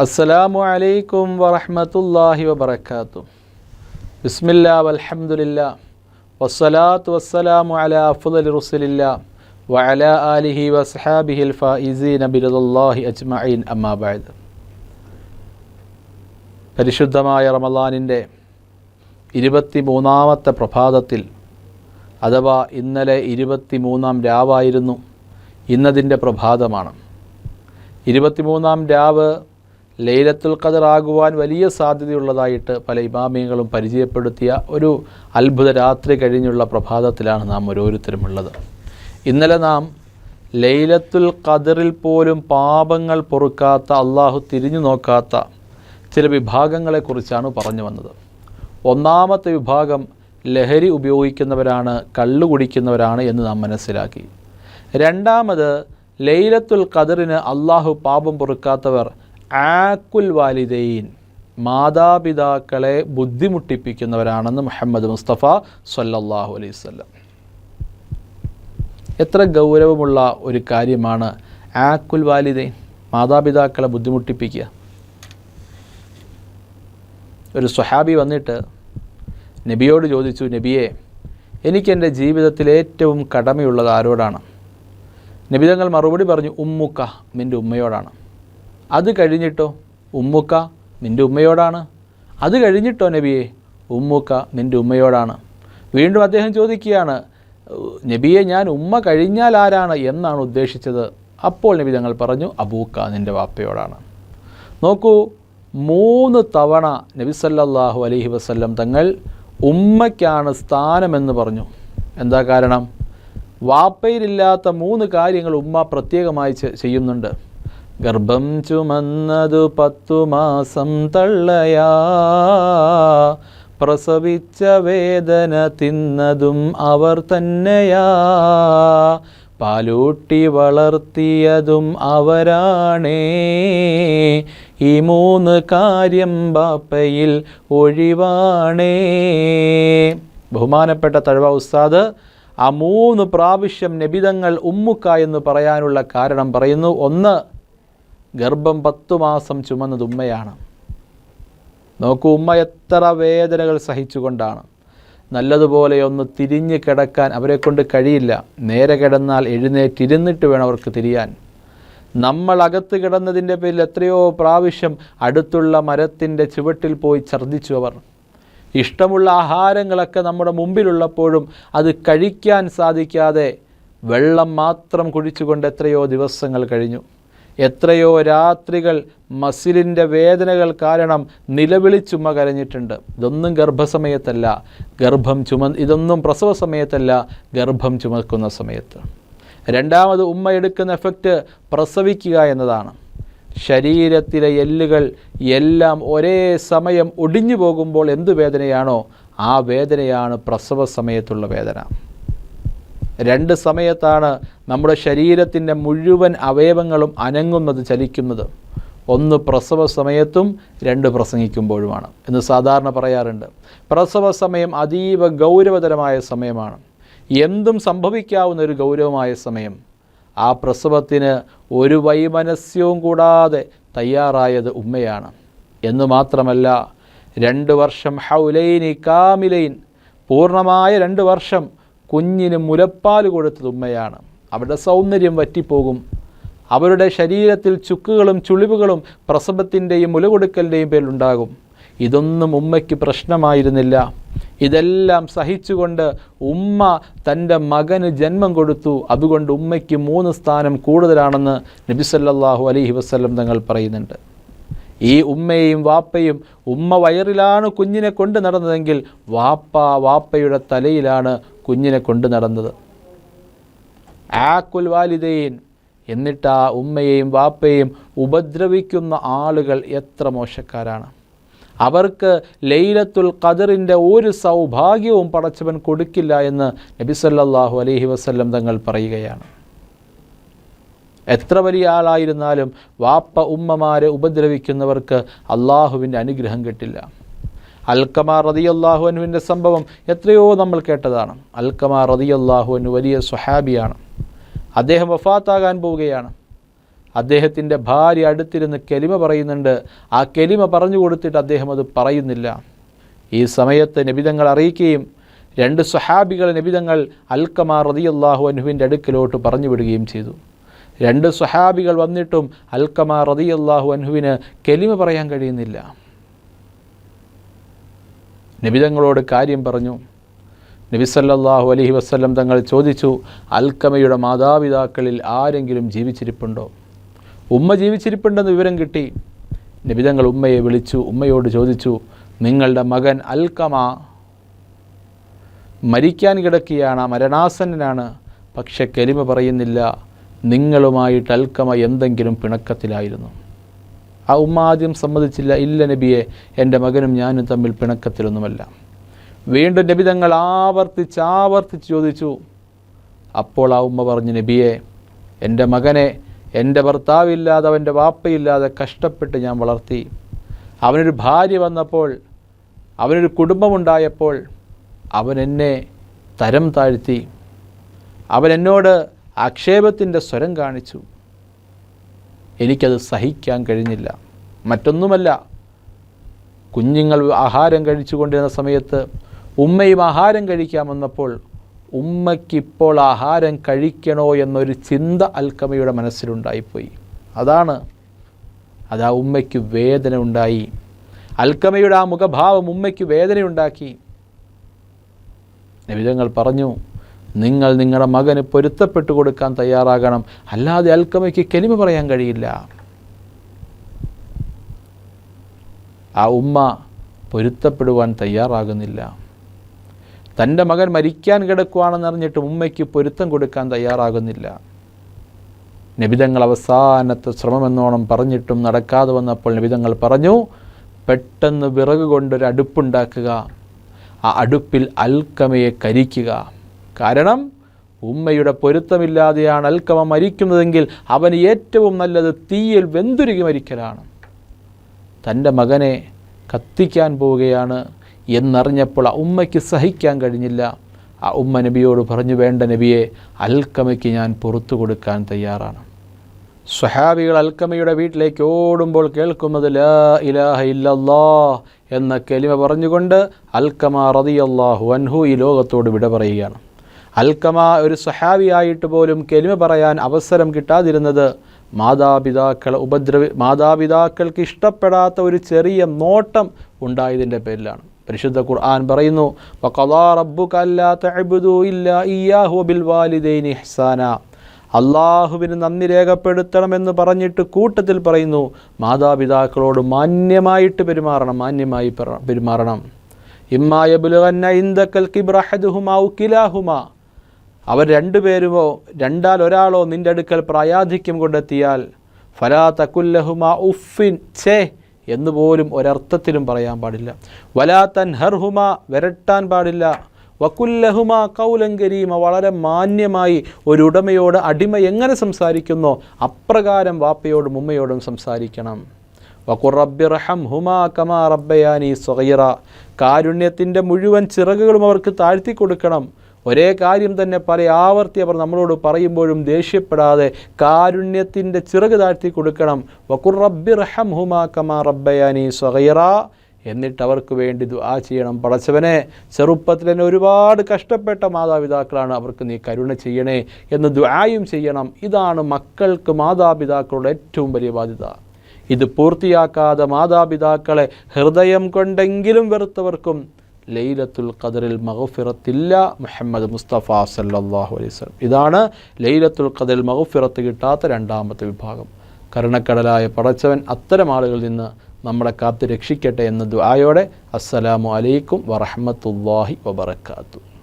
അസ്സലാമു അലൈക്കും വറഹ്മത്തുള്ളാഹി വബറകാതുഹു. ബിസ്മില്ലാ വൽഹംദുലില്ലാ വസ്സലാത്തു വസ്സലാമു അലാ അഫ്ളലി റസൂലില്ലാ വഅലാ ആലിഹി വസ്ഹാബിഹിൽ ഫായിസീന ബിറളില്ലാഹി അജ്മഈൻ. അമ്മാ ബഅദ്. പരിശുദ്ധമായ റമളാനിൻ്റെ 23ാമത്തെ പ്രഭാതത്തിൽ, അഥവാ ഇന്നലെ 23ാം രാവായിരുന്നു, ഇന്നതിൻ്റെ പ്രഭാതമാണ്. 23ാം രാവ് ലൈലത്തുൽ ഖദർ ആകുവാൻ വലിയ സാധ്യതയുള്ളതായിട്ട് പല ഇമാമിയങ്ങളും പരിചയപ്പെടുത്തിയ ഒരു അത്ഭുത രാത്രി കഴിഞ്ഞുള്ള പ്രഭാതത്തിലാണ് നാം ഓരോരുത്തരുമുള്ളത്. ഇന്നലെ നാം ലൈലത്തുൽ ഖദറിൽ പോലും പാപങ്ങൾ പൊറുക്കാത്ത, അള്ളാഹു തിരിഞ്ഞു നോക്കാത്ത ചില വിഭാഗങ്ങളെക്കുറിച്ചാണ് പറഞ്ഞു വന്നത്. ഒന്നാമത്തെ വിഭാഗം ലഹരി ഉപയോഗിക്കുന്നവരാണ്, കള്ളു കുടിക്കുന്നവരാണ് എന്ന് നാം മനസ്സിലാക്കി. രണ്ടാമത്, ലൈലത്തുൽ ഖദറിന് അള്ളാഹു പാപം പൊറുക്കാത്തവർ ആക്കുൽ വാലിദൈൻ, മാതാപിതാക്കളെ ബുദ്ധിമുട്ടിപ്പിക്കുന്നവരാണെന്ന് മുഹമ്മദ് മുസ്തഫ സ്വല്ലല്ലാഹു അലൈഹി വസല്ലം. എത്ര ഗൗരവമുള്ള ഒരു കാര്യമാണ് ആക്കുൽ വാലിദൈൻ, മാതാപിതാക്കളെ ബുദ്ധിമുട്ടിപ്പിക്കുക. ഒരു സ്വഹാബി വന്നിട്ട് നബിയോട് ചോദിച്ചു, നബിയെ, എനിക്കെൻ്റെ ജീവിതത്തിൽ ഏറ്റവും കടമയുള്ളത് ആരോടാണ്? നബി തങ്ങൾ മറുപടി പറഞ്ഞു, ഉമ്മുക്ക, നിൻ്റെ ഉമ്മയോടാണ്. അത് കഴിഞ്ഞിട്ടോ? ഉമ്മുക്ക, നിൻ്റെ ഉമ്മയോടാണ്. അത് കഴിഞ്ഞിട്ടോ നബിയെ? ഉമ്മുക്ക, നിൻ്റെ ഉമ്മയോടാണ്. വീണ്ടും അദ്ദേഹം ചോദിക്കുകയാണ്, നബിയെ, ഞാൻ ഉമ്മ കഴിഞ്ഞാൽ ആരാണ് എന്നാണ് ഉദ്ദേശിച്ചത്? അപ്പോൾ നബി തങ്ങൾ പറഞ്ഞു, അബൂക്ക, നിൻ്റെ വാപ്പയോടാണ്. നോക്കൂ, 3 തവണ നബി സല്ലല്ലാഹു അലൈഹി വസല്ലം തങ്ങൾ ഉമ്മയ്ക്കാണ് സ്ഥാനമെന്ന് പറഞ്ഞു. എന്താ കാരണം? വാപ്പയിലില്ലാത്ത 3 കാര്യങ്ങൾ ഉമ്മ പ്രത്യേകമായി ചെയ്യുന്നുണ്ട്. ഗർഭം ചുമന്നതു 10 മാസം തള്ളയാ, പ്രസവിച്ച വേദന തിന്നതും അവർ തന്നെയാ, പാലൂട്ടി വളർത്തിയതും അവരാണേ, ഈ 3 കാര്യം ബാപ്പയിൽ ഒഴിവാണേ. ബഹുമാനപ്പെട്ട തഴവ ഉസ്താദ് ആ 3 പ്രാവശ്യം നബിതങ്ങൾ ഉമ്മുക്ക എന്ന് പറയാനുള്ള കാരണം പറയുന്നു. 1, ഗർഭം 10 മാസം ചുമന്നത് ഉമ്മയാണ്. നോക്കൂ, ഉമ്മ എത്ര വേദനകൾ സഹിച്ചുകൊണ്ടാണ്. നല്ലതുപോലെ ഒന്ന് തിരിഞ്ഞ് കിടക്കാൻ അവരെ കൊണ്ട് കഴിയില്ല. നേരെ കിടന്നാൽ എഴുന്നേറ്റിരുന്നിട്ട് വേണം അവർക്ക് തിരിയാൻ. നമ്മൾ അകത്ത് കിടന്നതിൻ്റെ പേരിൽ എത്രയോ പ്രാവശ്യം അടുത്തുള്ള മരത്തിൻ്റെ ചുവട്ടിൽ പോയി ഛർദ്ദിച്ചു അവർ. ഇഷ്ടമുള്ള ആഹാരങ്ങളൊക്കെ നമ്മുടെ മുമ്പിലുള്ളപ്പോഴും അത് കഴിക്കാൻ സാധിക്കാതെ വെള്ളം മാത്രം കുടിച്ചുകൊണ്ട് എത്രയോ ദിവസങ്ങൾ കഴിഞ്ഞു. എത്രയോ രാത്രികൾ മസിലിൻ്റെ വേദനകൾ കാരണം നിലവിളിച്ചുമ്മ കരഞ്ഞിട്ടുണ്ട്. ഇതൊന്നും ഗർഭസമയത്തല്ല, ഇതൊന്നും പ്രസവ സമയത്തല്ല, ഗർഭം ചുമക്കുന്ന സമയത്ത്. രണ്ടാമത്, ഉമ്മ എടുക്കുന്ന എഫക്റ്റ് പ്രസവിക്കുക എന്നതാണ്. ശരീരത്തിലെ എല്ലുകൾ എല്ലാം ഒരേ സമയം ഒടിഞ്ഞു പോകുമ്പോൾ എന്ത് വേദനയാണോ ആ വേദനയാണ് പ്രസവ സമയത്തുള്ള വേദന. 2 സമയത്താണ് നമ്മുടെ ശരീരത്തിൻ്റെ മുഴുവൻ അവയവങ്ങളും അനങ്ങുന്നത്, ചലിക്കുന്നത്. 1 പ്രസവ സമയത്തും 2 പ്രസംഗിക്കുമ്പോഴുമാണ് എന്ന് സാധാരണ പറയാറുണ്ട്. പ്രസവ സമയം അതീവ ഗൗരവതരമായ സമയമാണ്. എന്തും സംഭവിക്കാവുന്ന ഒരു ഗൗരവമായ സമയം. ആ പ്രസവത്തിന് ഒരു വൈമനസ്യവും കൂടാതെ തയ്യാറായത് ഉമ്മയാണ്. എന്ന് മാത്രമല്ല, 2 വർഷം ഹൗലൈനി കാമിലൈൻ, പൂർണ്ണമായ 2 വർഷം കുഞ്ഞിന് മുലപ്പാൽ കൊടുത്തത് ഉമ്മയാണ്. അവരുടെ സൗന്ദര്യം വറ്റിപ്പോകും. അവരുടെ ശരീരത്തിൽ ചുക്കുകളും ചുളിവുകളും പ്രസവത്തിൻ്റെയും മുല കൊടുക്കലിൻ്റെയും പേരിലുണ്ടാകും. ഇതൊന്നും ഉമ്മയ്ക്ക് പ്രശ്നമായിരുന്നില്ല. ഇതെല്ലാം സഹിച്ചുകൊണ്ട് ഉമ്മ തൻ്റെ മകന് ജന്മം കൊടുത്തു. അതുകൊണ്ട് ഉമ്മയ്ക്ക് 3 സ്ഥാനം കൂടുതലാണെന്ന് നബി സല്ലല്ലാഹു അലൈഹി വസല്ലം തങ്ങൾ പറയുന്നുണ്ട്. ഈ ഉമ്മയും വാപ്പയും, ഉമ്മ വയറിലാണ് കുഞ്ഞിനെ കൊണ്ട് നടന്നതെങ്കിൽ വാപ്പയുടെ തലയിലാണ് കുഞ്ഞിനെ കൊണ്ട് നടന്നത്. ആക്കുൽ വാലിദൈൻ. എന്നിട്ട് ആ ഉമ്മയെയും വാപ്പയെയും ഉപദ്രവിക്കുന്ന ആളുകൾ എത്ര മോശക്കാരാണ്. അവർക്ക് ലൈലത്തുൽ ഖദറിൻ്റെ ഒരു സൗഭാഗ്യവും പടച്ചവൻ കൊടുക്കില്ല എന്ന് നബി സല്ലല്ലാഹു അലൈഹി വസല്ലം തങ്ങൾ പറയുകയാണ്. എത്ര വലിയ ആളായിരുന്നാലും വാപ്പ ഉമ്മമാരെ ഉപദ്രവിക്കുന്നവർക്ക് അള്ളാഹുവിൻ്റെ അനുഗ്രഹം കിട്ടില്ല. അൽക്കമ റളിയല്ലാഹു അൻഹുവിൻ്റെ സംഭവം എത്രയോ നമ്മൾ കേട്ടതാണ്. അൽക്കമ റളിയല്ലാഹു അൻഹു വലിയ സ്വഹാബിയാണ്. അദ്ദേഹം വഫാത്താകാൻ പോവുകയാണ്. അദ്ദേഹത്തിൻ്റെ ഭാര്യ അടുത്തിരുന്ന് കെലിമ പറയുന്നുണ്ട്. ആ കെലിമ പറഞ്ഞു കൊടുത്തിട്ട് അദ്ദേഹം അത് പറയുന്നില്ല. ഈ സമയത്ത് നബിതങ്ങൾ അറിയിക്കുകയും 2 സ്വഹാബികൾ നബിതങ്ങൾ അൽക്കമ റളിയല്ലാഹു അൻഹുവിൻ്റെ അടുക്കലോട്ട് പറഞ്ഞു വിടുകയും ചെയ്തു. 2 സ്വഹാബികൾ വന്നിട്ടും അൽക്കമ റളിയല്ലാഹു അൻഹുവിന് കെലിമ പറയാൻ കഴിയുന്നില്ല. നബിതങ്ങളോട് കാര്യം പറഞ്ഞു. നബി സല്ലല്ലാഹു അലൈഹി വസല്ലം തങ്ങൾ ചോദിച്ചു, അൽക്കമയുടെ മാതാപിതാക്കളിൽ ആരെങ്കിലും ജീവിച്ചിരിപ്പുണ്ടോ? ഉമ്മ ജീവിച്ചിരിപ്പുണ്ടെന്ന് വിവരം കിട്ടി. നബിതങ്ങൾ ഉമ്മയെ വിളിച്ചു. ഉമ്മയോട് ചോദിച്ചു, നിങ്ങളുടെ മകൻ അൽക്കമ മരിക്കാൻ കിടക്കുകയാണ്, മരണാസന്നനാണ്, പക്ഷെ കെലിമ പറയുന്നില്ല. നിങ്ങളുമായിട്ട് അൽക്കമ എന്തെങ്കിലും പിണക്കത്തിലായിരുന്നു? ആ ഉമ്മ ആദ്യം സമ്മതിച്ചില്ല. ഇല്ല നബിയെ, എൻ്റെ മകനും ഞാനും തമ്മിൽ പിണക്കത്തിലൊന്നുമല്ല. വീണ്ടും നബിതങ്ങൾ ആവർത്തിച്ച് ചോദിച്ചു. അപ്പോൾ ആ ഉമ്മ പറഞ്ഞു, നബിയെ, എൻ്റെ മകനെ എൻ്റെ ഭർത്താവില്ലാതെ അവൻ്റെ വാപ്പയില്ലാതെ കഷ്ടപ്പെട്ട് ഞാൻ വളർത്തി. അവനൊരു ഭാര്യ വന്നപ്പോൾ, അവനൊരു കുടുംബമുണ്ടായപ്പോൾ അവൻ എന്നെ തരം താഴ്ത്തി. അവൻ എന്നോട് ആക്ഷേപത്തിൻ്റെ സ്വരം കാണിച്ചു. എനിക്കത് സഹിക്കാൻ കഴിഞ്ഞില്ല. മറ്റൊന്നുമല്ല, കുഞ്ഞുങ്ങൾ ആഹാരം കഴിച്ചുകൊണ്ടിരുന്ന സമയത്ത് ഉമ്മയും ആഹാരം കഴിക്കാൻ വന്നപ്പോൾ ഉമ്മയ്ക്കിപ്പോൾ ആഹാരം കഴിക്കണോ എന്നൊരു ചിന്ത അൽക്കമയുടെ മനസ്സിലുണ്ടായിപ്പോയി. അതാ ഉമ്മയ്ക്ക് വേദന ഉണ്ടായി. അൽക്കമയുടെ ആ മുഖഭാവം ഉമ്മയ്ക്ക് വേദനയുണ്ടാക്കി. നബിതങ്ങൾ പറഞ്ഞു, നിങ്ങൾ നിങ്ങളുടെ മകന് പൊരുത്തപ്പെട്ടു കൊടുക്കാൻ തയ്യാറാകണം, അല്ലാതെ അൽക്കമയ്ക്ക് കെലിമ പറയാൻ കഴിയില്ല. ആ ഉമ്മ പൊരുത്തപ്പെടുവാൻ തയ്യാറാകുന്നില്ല. തൻ്റെ മകൻ മരിക്കാൻ കിടക്കുകയാണെന്നറിഞ്ഞിട്ടും ഉമ്മയ്ക്ക് പൊരുത്തം കൊടുക്കാൻ തയ്യാറാകുന്നില്ല. നബിതങ്ങൾ അവസാനത്തെ ശ്രമമെന്നോണം പറഞ്ഞിട്ടും നടക്കാതെ വന്നപ്പോൾ നബിതങ്ങൾ പറഞ്ഞു, പെട്ടെന്ന് വിറക് കൊണ്ടൊരു അടുപ്പുണ്ടാക്കുക, ആ അടുപ്പിൽ അൽക്കമയെ കരിക്കുക. കാരണം ഉമ്മയുടെ പൊരുത്തമില്ലാതെയാണ് അൽക്കമ മരിക്കുന്നതെങ്കിൽ അവന് ഏറ്റവും നല്ലത് തീയിൽ വെന്തുരുകി മരിക്കലാണ്. തൻ്റെ മകനെ കത്തിക്കാൻ പോവുകയാണ് എന്നറിഞ്ഞപ്പോൾ ആ ഉമ്മയ്ക്ക് സഹിക്കാൻ കഴിഞ്ഞില്ല. ആ ഉമ്മ നബിയോട് പറഞ്ഞു, വേണ്ട നബിയെ, അൽക്കമയ്ക്ക് ഞാൻ പുറത്തു കൊടുക്കാൻ തയ്യാറാണ്. സ്വഹാബികൾ അൽക്കമയുടെ വീട്ടിലേക്ക് ഓടുമ്പോൾ കേൾക്കുന്നത് ലാ ഇലാഹ ഇല്ലല്ലാഹ് എന്ന കലിമ പറഞ്ഞുകൊണ്ട് അൽക്കമ റളിയല്ലാഹു അൻഹു ഈ ലോകത്തോട് വിട പറയുകയാണ്. അൽക്കമ ഒരു സ്വഹാബിയായിട്ട് പോലും കലിമ പറയാൻ അവസരം കിട്ടാതിരുന്നത് മാതാപിതാക്കൾക്ക് ഇഷ്ടപ്പെടാത്ത ഒരു ചെറിയ നോട്ടം ഉണ്ടായതിൻ്റെ പേരിലാണ്. പരിശുദ്ധ ഖുർആൻ പറയുന്നു, വഖളാ റബ്ബുക അല്ലാ തഅ്ബുദൂ ഇല്ലാ ഇയ്യാഹു വബിൽ വാലിദൈനി ഇഹ്സാനാ. അള്ളാഹുവിന് നന്ദി രേഖപ്പെടുത്തണമെന്ന് പറഞ്ഞിട്ട് കൂട്ടത്തിൽ പറയുന്നു, മാതാപിതാക്കളോട് മാന്യമായിട്ട് പെരുമാറണം. ഇമ്മാ യബ്ലുഗന്ന ഇൻദകൽ കിബ്റ അഹദുഹുമാ ഔ കിലാഹുമാ. അവർ രണ്ടുപേരുമോ രണ്ടാൽ ഒരാളോ നിൻ്റെ അടുക്കൽ പ്രായാധിക്യം കൊണ്ടെത്തിയാൽ ഫലാ തകുല്ലഹുമാ ഉഫിൻ, ഛേ എന്നുപോലും ഒരർത്ഥത്തിലും പറയാൻ പാടില്ല. വലാ തൻഹർഹുമാ, വിരട്ടാൻ പാടില്ല. വകുല്ലഹുമാ ഖൗലൻ കരീമ, വളരെ മാന്യമായി ഒരു ഉടമയോട് അടിമ എങ്ങനെ സംസാരിക്കുന്നോ അപ്രകാരം വാപ്പയോടും ഉമ്മയോടും സംസാരിക്കണം. വഖുർ റബ്ബിർഹംഹുമാ കമാ റബ്ബയാനി സഗീറ, കാരുണ്യത്തിൻ്റെ മുഴുവൻ ചിറകുകളും അവർക്ക് താഴ്ത്തി കൊടുക്കണം. ഒരേ കാര്യം തന്നെ പല ആവർത്തി അവർ നമ്മളോട് പറയുമ്പോഴും ദേഷ്യപ്പെടാതെ കാരുണ്യത്തിൻ്റെ ചിറക് താഴ്ത്തി കൊടുക്കണം. വഖുർ റബ്ബിർഹംഹുമാ കമാ റബ്ബയാനി സഗീറ, എന്നിട്ട് അവർക്ക് വേണ്ടി ദുആ ചെയ്യണം. പടച്ചവനെ, ചെറുപ്പത്തിൽ തന്നെ ഒരുപാട് കഷ്ടപ്പെട്ട മാതാപിതാക്കളാണ്, അവർക്ക് നീ കരുണ ചെയ്യണേ എന്ന് ദുആയും ചെയ്യണം. ഇതാണ് മക്കൾക്ക് മാതാപിതാക്കളുടെ ഏറ്റവും വലിയ ബാധ്യത. ഇത് പൂർത്തിയാക്കാതെ മാതാപിതാക്കളെ ഹൃദയം കൊണ്ടെങ്കിലും വെറുത്തവർക്കും ലൈലത്തുൽ ഖദറിൽ മഗ്ഫിറത്തില്ല. മുഹമ്മദ് മുസ്തഫ സല്ലല്ലാഹു അലൈഹി വസല്ലം. ഇതാണ് ലൈലത്തുൽ ഖദറിൽ മഗ്ഫിറത്ത് കിട്ടാത്ത രണ്ടാമത്തെ വിഭാഗം. കരുണക്കടലായ പടച്ചവൻ അത്തരം ആളുകളിൽ നിന്ന് നമ്മളെ കാത്ത് രക്ഷിക്കട്ടെ എന്ന ദുആയോടെ അസ്സലാമു അലൈക്കും വറഹ്മത്തുള്ളാഹി വബറകാതുഹു.